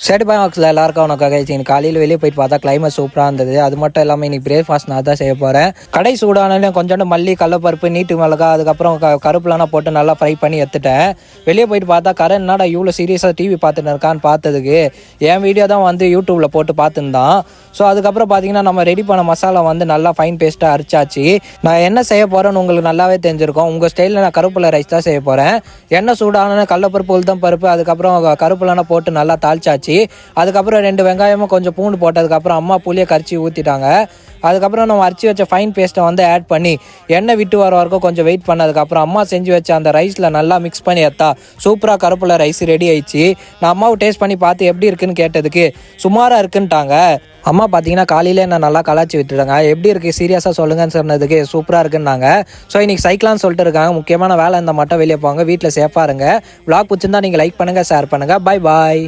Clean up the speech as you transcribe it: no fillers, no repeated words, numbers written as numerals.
சரி பாக்ஸில் எல்லாருக்கும் உனக்காக காலையில் வெளியே போயிட்டு பார்த்தா கிளைமேட் சூப்பராக இருந்தது. அது மட்டும் இல்லாமல் இன்னைக்கு பிரேக்ஃபாஸ்ட் நான் தான் செய்ய போகிறேன். கடை சூடானாலும் கொஞ்சோண்டு மல்லி, கடலப்பருப்பு, நீட்டு மிளகா, அதுக்கப்புறம் கருப்புலாம் போட்டு நல்லா ஃப்ரை பண்ணி எடுத்துட்டேன். வெளியே போயிட்டு பார்த்தா கரண் என்னடா இவ்வளோ சீரியஸாக டிவி பார்த்துட்டு இருக்கான்னு பார்த்ததுக்கு என் வீடியோ தான் வந்து யூடியூப்பில் போட்டு பார்த்துருந்தான். ஸோ அதுக்கப்புறம் பார்த்தீங்கன்னா நம்ம ரெடி பண்ண மசாலா வந்து நல்லா ஃபைன் பேஸ்ட்டாக அரைச்சாச்சு. நான் என்ன செய்ய போகிறேன்னு உங்களுக்கு நல்லாவே தெரிஞ்சிருக்கும். உங்கள் ஸ்டைலில் நான் கருப்புல ரைஸ் தான் செய்ய போகிறேன். எண்ணெய் சூடான கடலப்பருப்பு, உளுத்தம் பருப்பு, அதுக்கப்புறம் கருப்புலாம் போட்டு நல்லா தாளிச்சாச்சு. அதுக்கப்புறம் 2 வெங்காயமும் கொஞ்சம் பூண்டு போட்டதுக்கப்புறம் அம்மா புளியை கரைச்சி ஊற்றிட்டாங்க. அதுக்கப்புறம் நம்ம அரைச்சி வச்ச ஃபைன் பேஸ்ட்டை வந்து ஆட் பண்ணி எண்ணெய் விட்டு வர வரைக்கும் கொஞ்சம் வெயிட் பண்ணதுக்கப்புறம் அம்மா செஞ்சு வச்ச அந்த ரைஸில் நல்லா மிக்ஸ் பண்ணி எடுத்தா சூப்பராக கருப்புல ரைஸ் ரெடி ஆயிடுச்சு. நான் அம்மாவை டேஸ்ட் பண்ணி பார்த்து எப்படி இருக்குன்னு கேட்டதுக்கு சுமாராக இருக்குன்ட்டாங்க. அம்மா பார்த்தீங்கன்னா காலையிலே நான் நல்லா கலாச்சி விட்டுட்டாங்க. எப்படி இருக்குது சீரியஸாக சொல்லுங்கன்னு சொன்னதுக்கு சூப்பராக இருக்குன்னாங்க. ஸோ இன்றைக்கி சைக்கிளான்னு சொல்லிட்டு இருக்காங்க. முக்கியமான வேலை இருந்தால் மட்டும் வெளியே போங்க. வீட்டில் சேஃபாக இருங்க. vlog பிடிச்சிருந்தா நீங்கள் லைக் பண்ணுங்கள், ஷேர் பண்ணுங்கள். பாய்.